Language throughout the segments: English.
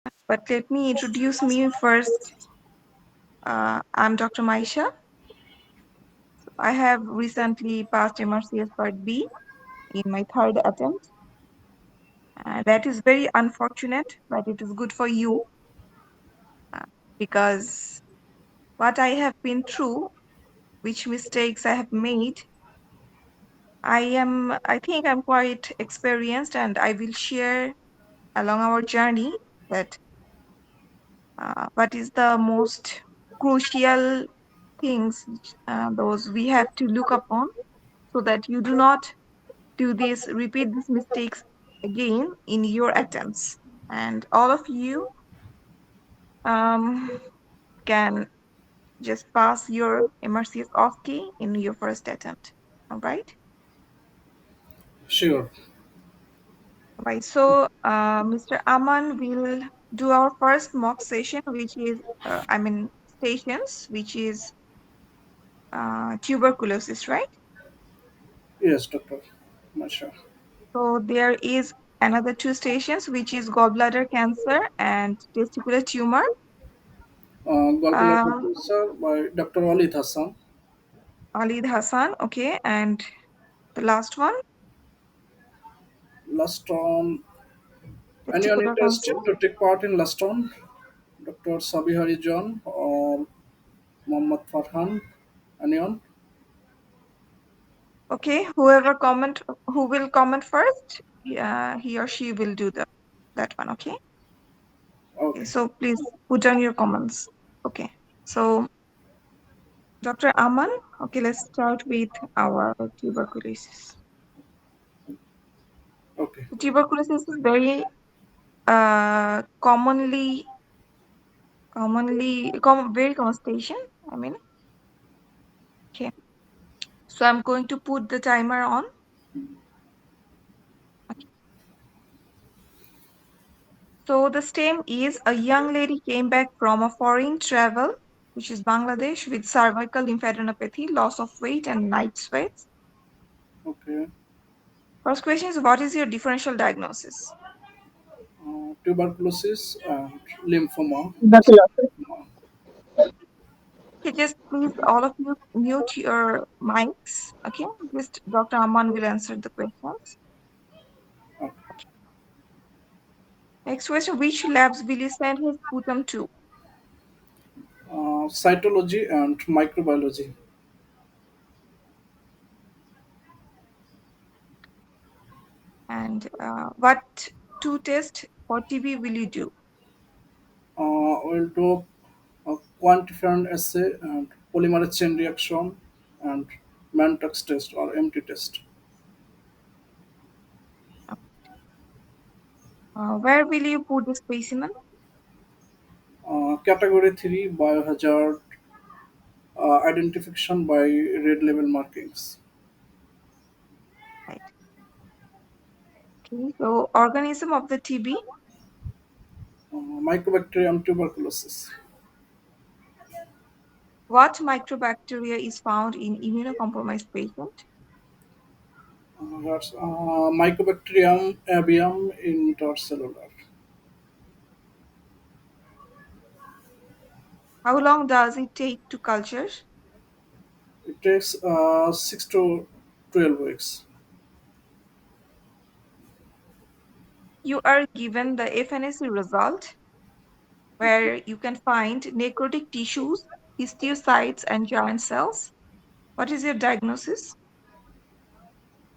But let me introduce me first. I'm Dr. Maisha. I have recently passed MRCS Part B in my third attempt. That is very unfortunate, but it is good for you uh, because what I have been through, which mistakes I have made, I think I'm quite experienced and I will share along our journey that what is the most crucial things those we have to look upon so that you do not repeat these mistakes again in your attempts. And all of you um, can just pass your Mrcs-Osce in your first attempt. All right. Sure. Right. So, Mr. Aman will do our first mock session, which is, stations, which is tuberculosis, right? Yes, Dr. Masha. So there is another two stations, which is gallbladder cancer and testicular tumor. Gallbladder Uh, cancer by Dr. Walid Hassan. Alid Hassan, okay, and the last one, Last on, anyone testicular cancer. interested to take part in last on? Dr. Sabihari John or Muhammad Farhan? Anyone? Okay, who will comment first, he or she will do that one. Okay. Okay, Okay. so please put down your comments. Okay, so Dr. Aman, okay, let's start with our tuberculosis. Okay. Tuberculosis is very very common station. I mean, okay. So I'm going to put the timer on. Okay. So the stem is a young lady came back from a foreign travel, which is Bangladesh, with cervical lymphadenopathy, loss of weight, and night sweats. Okay. First question is, what is your differential diagnosis? Tuberculosis and lymphoma. Tuberculosis. Okay, just please, all of you, mute your mics. Okay, just Dr. Aman will answer the questions. Okay. Next question, which labs will you send his sputum to? Cytology and microbiology. And what two tests for TB will you do? We'll do a quantiferon assay and polymerase chain reaction and Mantox test or MT test. Where will you put the specimen? Category 3 biohazard identification by red label markings. Right. Okay. So organism of the TB. Mycobacterium tuberculosis. What microbacteria is found in immunocompromised patient? That's Mycobacterium avium intercellular. How long does it take to culture? It takes 6 to 12 weeks. You are given the FNAC result where you can find necrotic tissues, histiocytes, and giant cells. What is your diagnosis?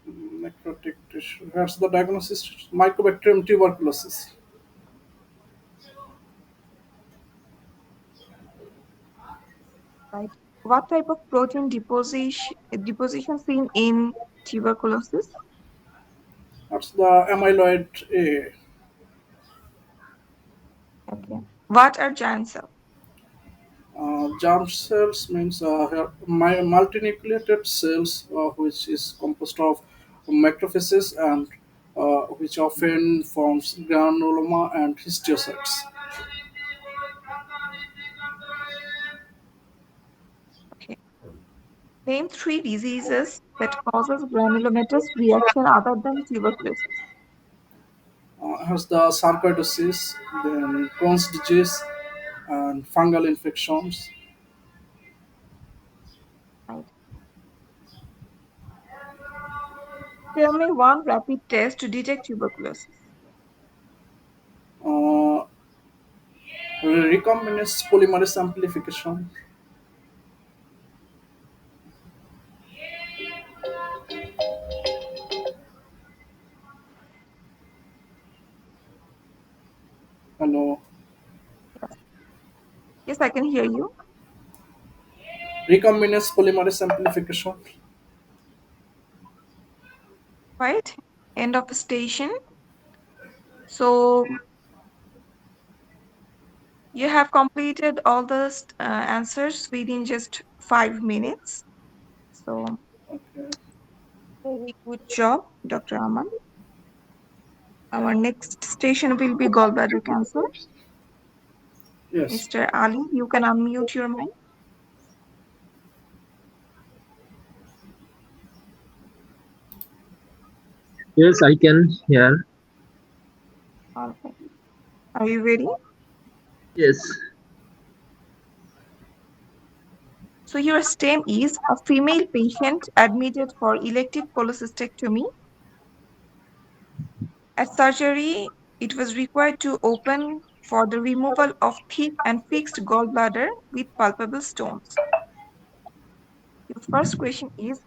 Necrotic tissue. That's the diagnosis. Mycobacterium tuberculosis. Right. What type of protein deposition seen in tuberculosis? That's the amyloid A. Okay. What are giant cells? Germ cells means multinucleated cells, which is composed of macrophages and which often forms granuloma and histiocytes. Okay. Name three diseases that causes granulomatous reaction other than tuberculosis. has the sarcoidosis, then Crohn's disease, and fungal infections. Right. Tell me one rapid test to detect tuberculosis. Uh, recombinant polymerase amplification. Hello. Yes. Yes, I can hear you. Recombinant polymerase amplification. Right. End of station. So you have completed all the answers within just 5 minutes. So Okay. very good job, Dr. Aman. Our next station will be gallbladder cancer. Yes. Mr. Ali, you can unmute your mic. Yes, I can hear. All right. Are you ready? Yes, So your stem is a female patient admitted for elective cholecystectomy. At surgery, it was required to open for the removal of thick and fixed gallbladder with palpable stones. Your first question is,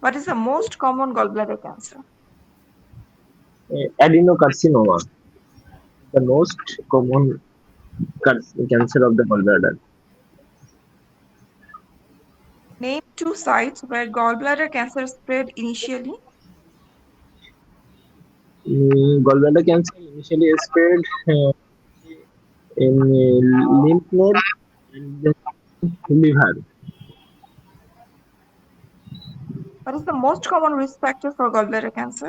what is the most common gallbladder cancer? adenocarcinoma, the most common cancer of the gallbladder. Name two sites where gallbladder cancer spread initially. Gallbladder cancer initially spread in lymph node and then liver. What is the most common risk factor for gallbladder cancer?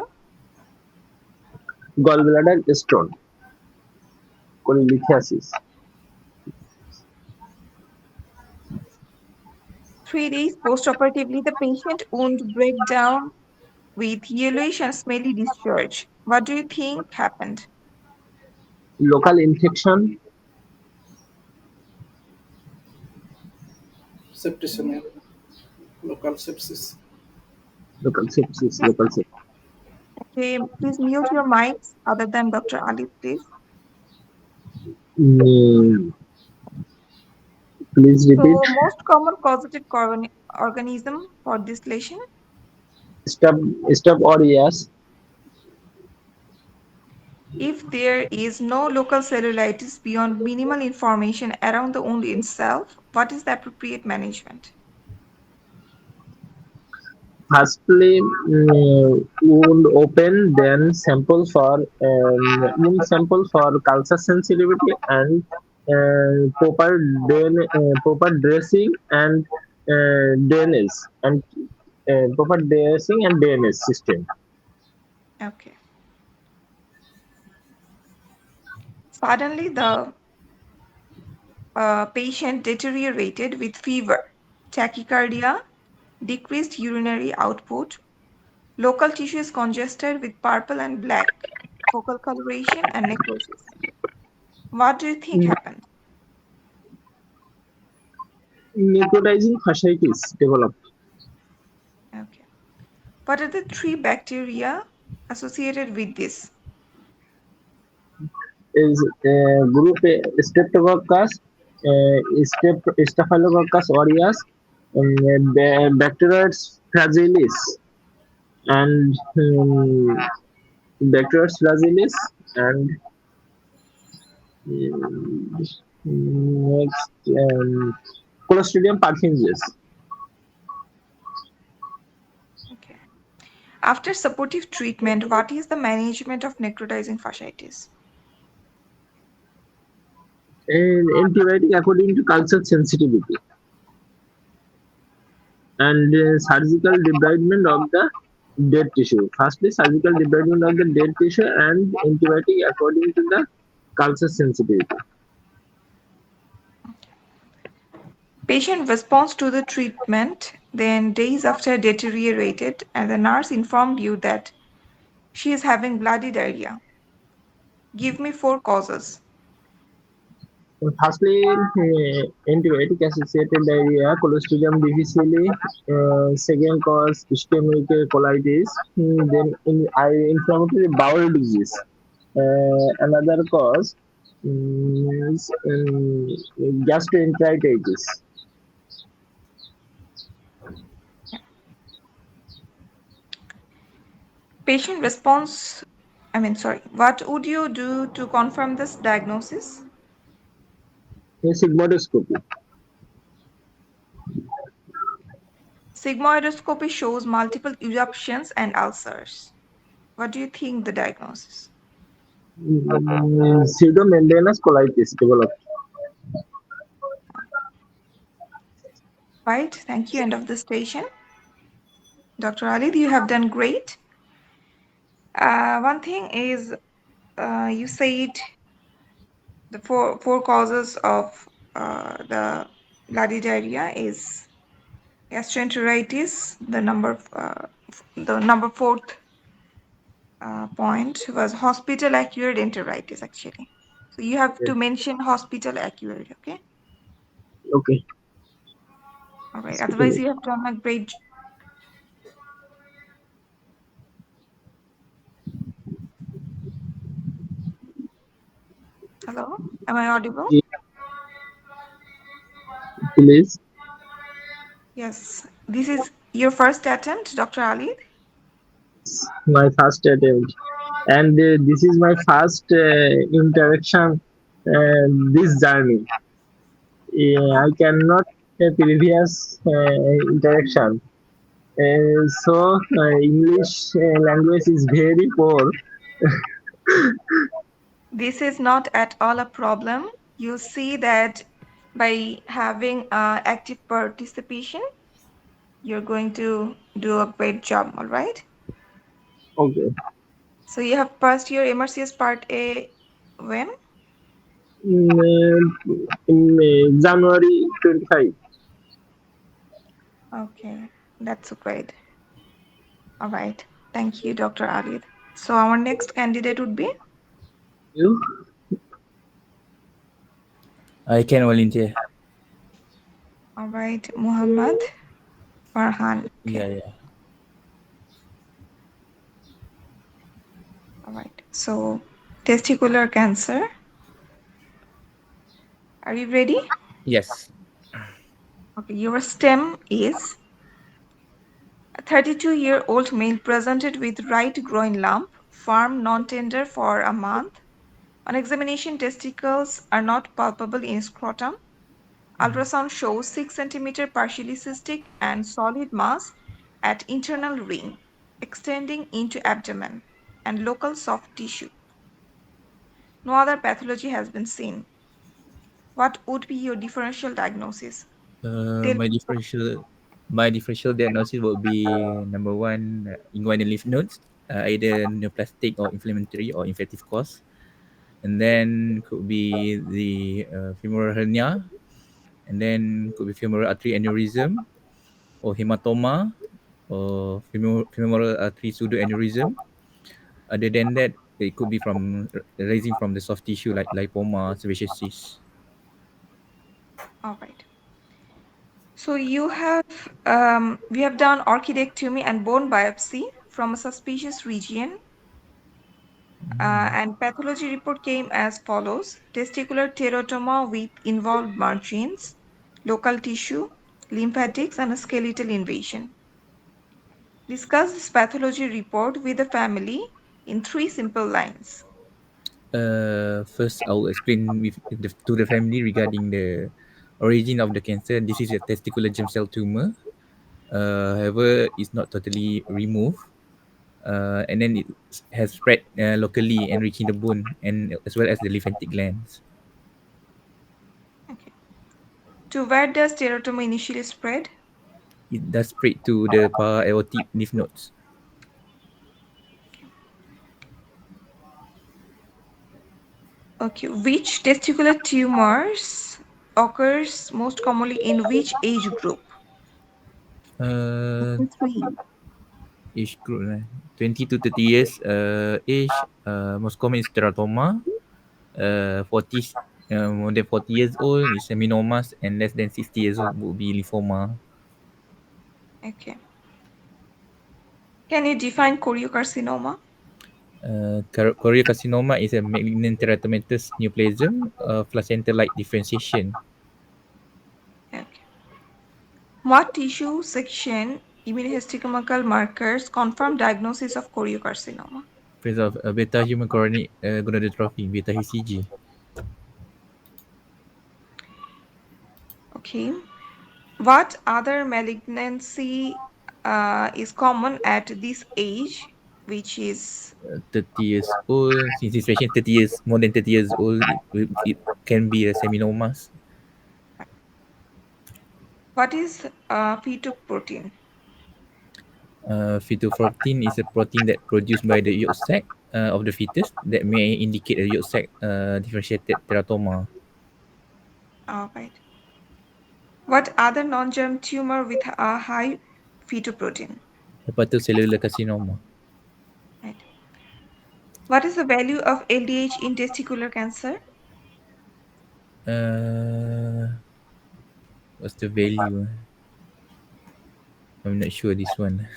Gallbladder stone, cholelithiasis. 3 days postoperatively, the patient wound break down with yellowish and smelly discharge. What do you think happened? Local infection, Septicemia. Local sepsis. local sepsis, Please, local sepsis. okay, please mute your mics other than Dr. Ali, please. Mm, Please repeat. So, most common causative organism for this lesion. Stop, stop or yes. If there is no local cellulitis beyond minimal information around the wound itself, what is the appropriate management? Firstly, wound open, then wound sample for culture sensitivity and proper dressing and drainage and proper dressing and drainage system. Okay. Suddenly, the patient deteriorated with fever, tachycardia, decreased urinary output, local tissue is congested with purple and black, focal coloration, and necrosis. What do you think Mm, happened? Necrotizing fasciitis developed. Okay. What are the three bacteria associated with this? Is group A Streptococcus, Staphylococcus aureus, Bacteroides fragilis, and Bacteroides fragilis, and next Clostridium perfringens. Okay. After supportive treatment, what is the management of necrotizing fasciitis? And antibiotic according to culture sensitivity and surgical debridement of the dead tissue. Firstly, surgical debridement of the dead tissue and antibiotic according to the culture sensitivity. Patient responds to the treatment, then days after deteriorated, and the nurse informed you that she is having bloody diarrhea. Give me four causes. Firstly, antibiotic associated diarrhea, Clostridium difficile. Second cause, ischemic colitis. Then inflammatory bowel disease. Another cause is gastroenteritis. Yeah. Patient response, sorry, what would you do to confirm this diagnosis? Sigmoidoscopy. Sigmoidoscopy shows multiple eruptions and ulcers. What do you think the diagnosis? Pseudomembranous colitis developed. Right, thank you. End of the station. Dr. Ali, you have done great. One thing is, you said the four causes of the bloody diarrhea is gastroenteritis. The number fourth point was hospital acquired enteritis. Actually, so you have to mention hospital acquired. Okay, Okay. all right. Otherwise, you have done a great. Hello, am I audible? Please. Yes. This is your first attempt, Dr. Ali. My first attempt, and this is my first interaction. This journey. I Okay. cannot previous interaction. So English language is very poor. This is not at all a problem. You'll see that by having active participation, you're going to do a great job, all right? Okay. So you have passed your MRCS Part A when? In January 25. Okay, that's great. All right. Thank you, Dr. Ali. So our next candidate would be, You? I can volunteer. all right, Muhammad Farhan. Okay, Yeah, yeah. all right. So testicular cancer. Are you ready? Yes. Okay, your stem is a 32-year-old male presented with right groin lump, firm, non-tender for a month. On examination, testicles are not palpable in scrotum. Ultrasound shows 6 centimeter partially cystic and solid mass at internal ring, extending into abdomen and local soft tissue. No other pathology has been seen. What would be your differential diagnosis? Uh, Tell my me. differential my differential diagnosis will be number one, inguinal lymph nodes, either neoplastic or inflammatory or infective cause, and then could be the femoral hernia, and then could be femoral artery aneurysm or hematoma or femoral artery pseudoaneurysm. Other than that, it could be from rising from the soft tissue like lipoma, sebaceous cyst. All right. So we have done orchidectomy and bone biopsy from a suspicious region, and pathology report came as follows: testicular teratoma with involved margins, local tissue, lymphatics, and a skeletal invasion. Discuss this pathology report with the family in three simple lines. First, I will explain to the family regarding the origin of the cancer. This is a testicular germ cell tumor. However, it's not totally removed. And then it has spread locally and reaching the bone and as well as the lymphatic glands. Okay. To where does teratoma initially spread? It does spread to the para-aortic lymph nodes. Okay. Which testicular tumors occurs most commonly in which age group? Uh, Three. age group 20 to 30 years age, most common is teratoma. 40, more than 40 years old is seminomas, and less than 60 years old would be lymphoma. Okay. Can you define choriocarcinoma? Choriocarcinoma is a malignant teratomatous neoplasm, placenta-like differentiation. Okay. What tissue section immunohistochemical markers confirm diagnosis of choriocarcinoma? Presence of beta human chronic gonadotrophy, beta HCG. Okay. What other malignancy is common at this age, which is 30 years old. Since this patient 30 years, more than 30 years old, it can be a seminomas. what is phytoprotein? Phytoprotein is a protein that produced by the yolk sac of the fetus that may indicate a yolk sac differentiated teratoma. All right. What other non-germ tumor with a high phytoprotein? Hepatocellular carcinoma. Right. What is the value of LDH in testicular cancer? Uh, what's the value? I'm not sure this one.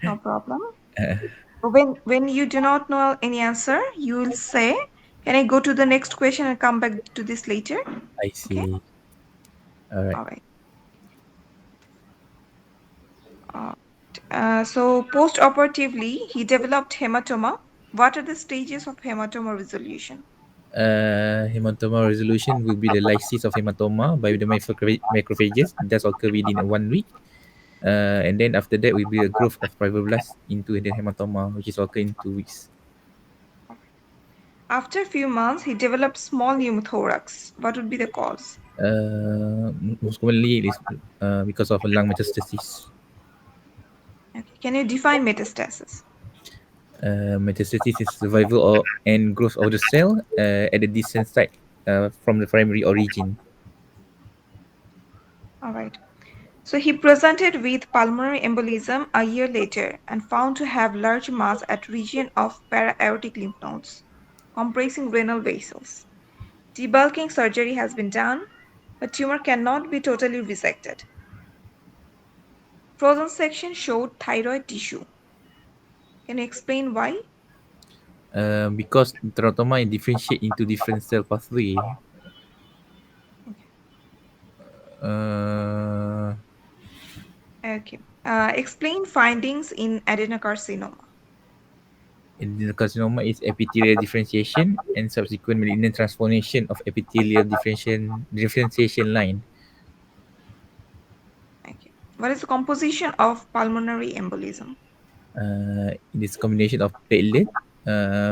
No problem. Uh, When you do not know any answer, you will say, "Can I go to the next question and come back to this later?" I Okay. see. All right. All right. Uh, so post-operatively, he developed hematoma. What are the stages of hematoma resolution? Hematoma resolution will be the lysis of hematoma by the macrophages. It does occur within 1 week. And then after that will be a growth of fibroblasts into the hematoma, which is occur in 2 weeks. After a few months, he developed small pneumothorax. What would be the cause? Most commonly it is because of lung metastasis. Okay. Can you define metastasis? Metastasis is survival and growth of the cell at the distant site from the primary origin. All right. So he presented with pulmonary embolism a year later and found to have large mass at region of para-aortic lymph nodes, compressing renal vessels. Debulking surgery has been done, but tumor cannot be totally resected. Frozen section showed thyroid tissue. Can you explain why? Because teratoma differentiate into different cell pathway. Okay. Uh, Okay. Explain findings in adenocarcinoma. Adenocarcinoma is epithelial differentiation and subsequent malignant transformation of epithelial differentiation line. Okay. What is the composition of pulmonary embolism? It is combination of platelet,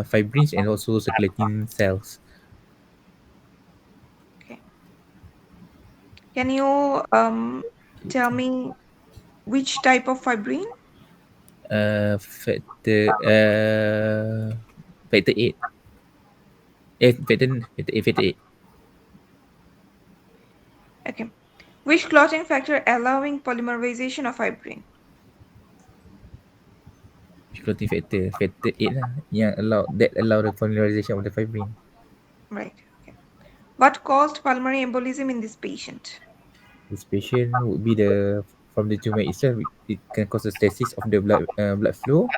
fibrins, and also circulating cells. Okay. Can you tell me which type of fibrin? Factor 8. Factor 8. Okay. Which clotting factor allowing polymerization of fibrin? Clotting factor 8 lah, yang allow the polymerization of the fibrin. Right. Okay. What caused pulmonary embolism in this patient? This patient would be the from the tumor itself. It can cause a stasis of the blood flow,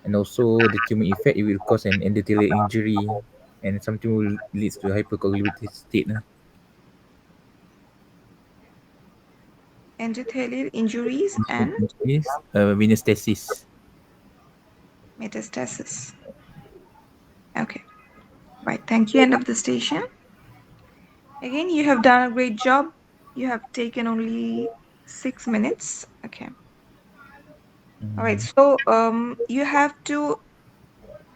and also the tumor effect. It will cause an endothelial injury, and something will leads to hypercoagulated state lah. Endothelial injuries and Is venous stasis. metastasis. Okay. Right. Thank you. End of the station. Again, you have done a great job. You have taken only 6 minutes. Okay. All right. Mm, So you have to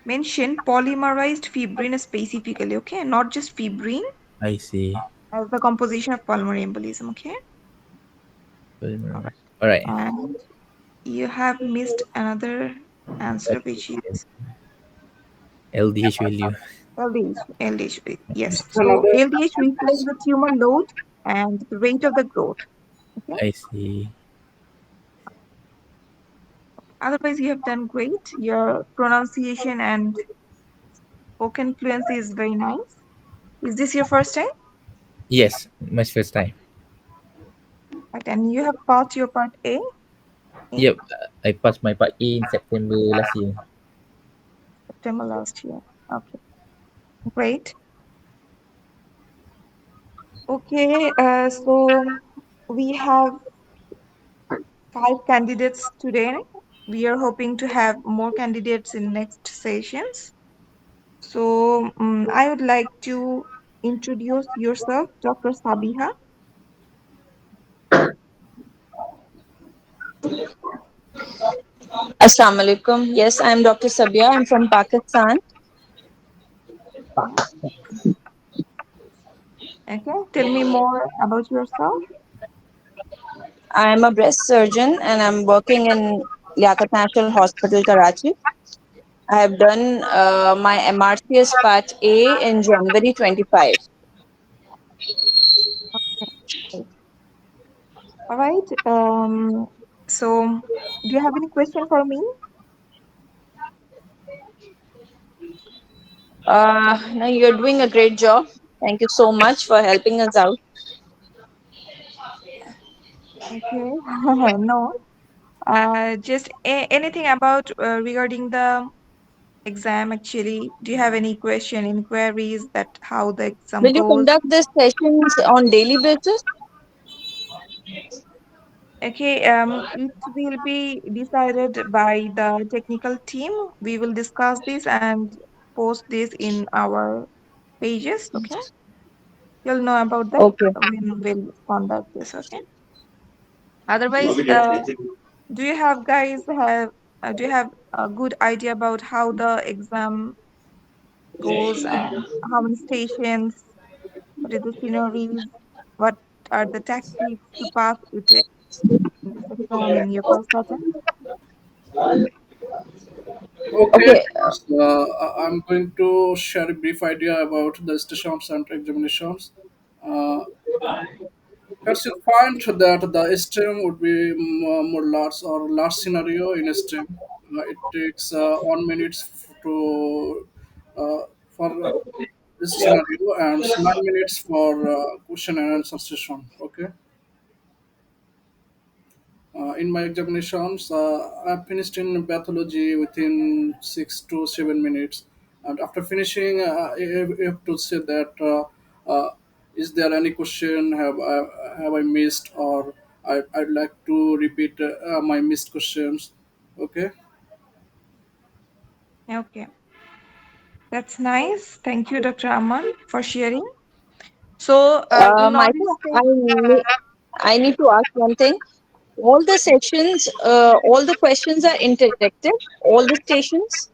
mention polymerized fibrin specifically, okay? Not just fibrin I see. as the composition of pulmonary embolism, okay? All right. All right. And you have missed another answer, which is LDH value. LDH. LDH, yes. So Another LDH reflects the tumor load and the rate of the growth. Okay. I see. Otherwise, you have done great. Your pronunciation and spoken fluency is very nice. Is this your first time? Yes, my first time. Right, and you have passed your part A in Yep, I passed my part A in September last year. September last year. Okay, great. Okay, so we have 5 candidates today. We are hoping to have more candidates in next sessions. So I would like to introduce yourself, Dr. Sabiha. Assalamu alaikum. Yes, I'm Dr. Sabia. I'm from Pakistan. Okay, tell me more about yourself. I'm a breast surgeon and I'm working in Liaquat National Hospital, Karachi. I have done my MRCS Part A in January 25. Okay, great. All right. So do you have any question for me? Now you're doing a great job. Thank you so much for helping us out. Okay, no. Just anything about regarding the exam actually. Do you have any question, inquiries that how the exam Will you goes? conduct these sessions on daily basis? Okay, it will be decided by the technical team. We will discuss this and post this in our pages. Okay, you'll know about that Okay. when we'll conduct this. Okay. Otherwise, do you have guys have do you have a good idea about how the exam goes and how many stations? What is the scenarios? What are the tactics to pass it in this exam in your first attempt? Okay, Okay. so, I'm going to share a brief idea about the stations and examinations. Uh, First, you find that the stream would be more large or large scenario in a stream. It takes 1 minute to for this scenario and 9 minutes for question and answer session. Okay. In my examinations, I finished in pathology within 6 to 7 minutes. And after finishing, you have to say that is there any question have I missed or I'd like to repeat my missed questions. Okay. Okay, that's nice. Thank you, Dr. Aman, for sharing. So, in Maika, knowledge state, I need to ask one thing. All the sessions, all the questions are interactive, all the stations.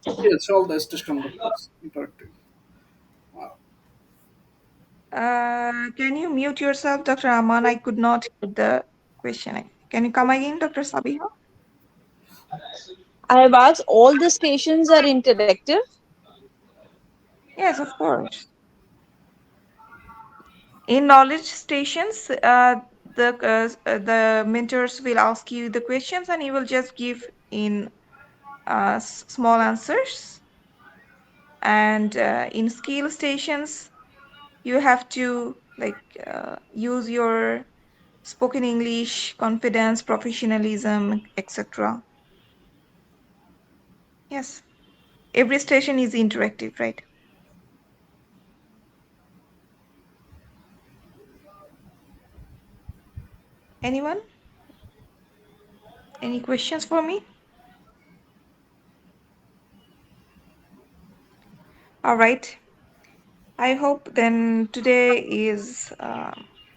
Yes, all the station doctors interactive. can you mute yourself, Dr. Aman? I could not hear the question. Can you come again, Dr. Sabiha? I have asked all the stations are interactive. Yes, of course. In knowledge stations, the mentors will ask you the questions, and you will just give in small answers. And in skill stations, you have to like use your spoken English, confidence, professionalism, etc. Yes, every station is interactive, right? Anyone? Any questions for me? All right. I hope then today is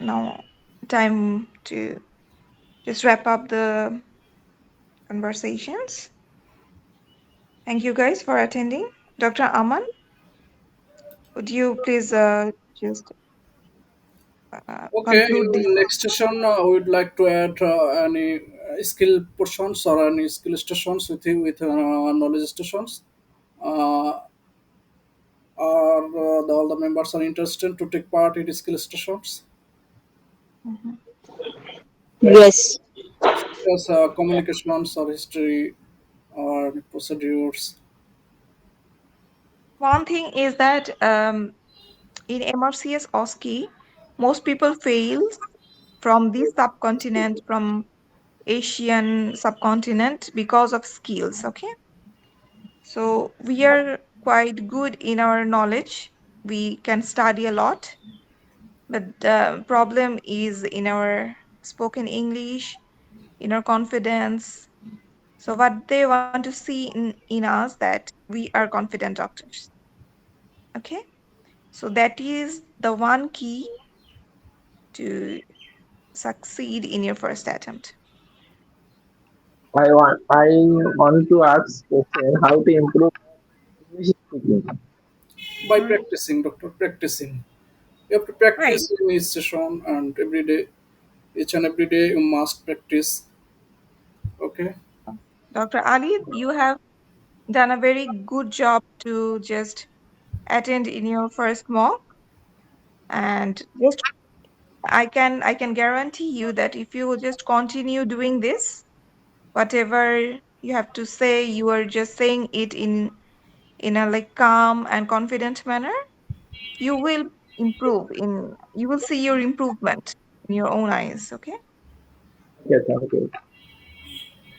now time to just wrap up the conversations. Thank you guys for attending. Dr. Aman, would you please just Okay, conclude this? in next session, we would like to add any skill portions or any skill stations with knowledge stations. Uh, are all the members are interested to take part in skill stations? Mhm. Yes. such as communications or history or procedures. One thing is that in MRCS-Osce, most people fail from this subcontinent, from Asian subcontinent because of skills. Okay, so we are quite good in our knowledge. We can study a lot, but the problem is in our spoken English, in our confidence. So what they want to see in us that we are confident doctors. Okay, so that is the one key to succeed in your first attempt. I want to ask question how to improve English speaking. By All right. practicing, doctor, practicing. You have to Right. practice in each session and every day, each and every day you must practice. Okay. Dr. Ali, you have done a very good job to just attend in your first mock, and just I can guarantee you that if you just continue doing this, whatever you have to say, you are just saying it in a like calm and confident manner, you will you will see your improvement in your own eyes. Okay. Okay, thank you.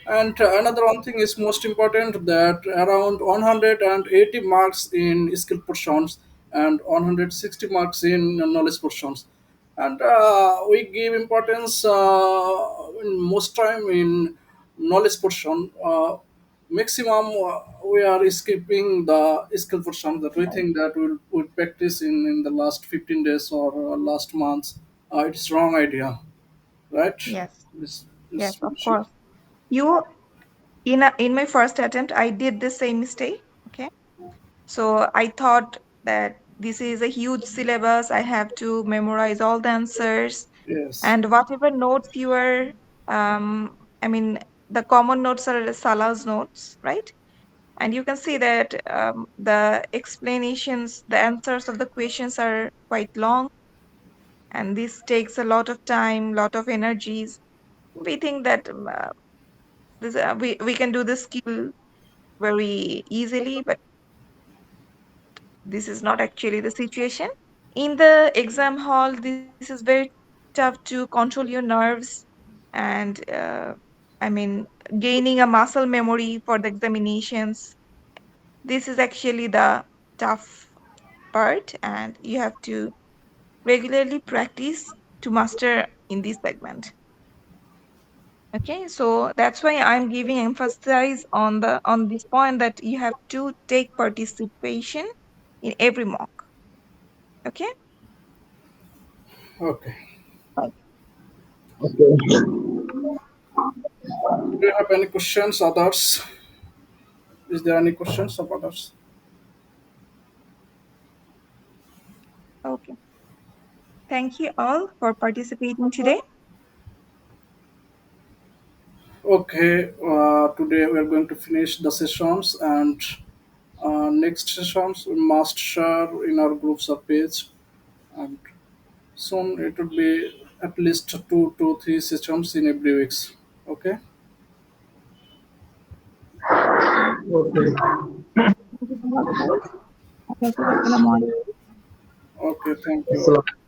And another one thing is most important that around 180 marks in skill portions and 160 marks in knowledge portions. And we give importance in most time in knowledge portion. Maximum we are skipping the skill portion that we think that we'll practice in the last 15 days or last months. It's wrong idea, right? Yes. Yes, This of should, course. You in my first attempt, I did the same mistake. Okay. So I thought that this is a huge syllabus. I have to memorize all the answers, yes. and whatever notes you are, I mean, the common notes are Salah's notes, right? And you can see that the explanations, the answers of the questions are quite long, and this takes a lot of time, lot of energies. We think that we can do the skill very easily, but this is not actually the situation. In the exam hall, this is very tough to control your nerves and I mean, gaining a muscle memory for the examinations. This is actually the tough part, and you have to regularly practice to master in this segment. Okay, so that's why I'm giving emphasis on this point that you have to take participation in every mock. Okay. Okay. Right. Okay. Do you have any questions, others? Is there any questions of others? Okay. Thank you all for participating today. Okay, today we are going to finish the sessions and next sessions we must share in our groups or page, and soon it will be at least 2 to 3 sessions in every weeks. Okay. Okay. Thank you so much, guys. Thank you. Assalamu alaikum. Okay, thank you. Assalamu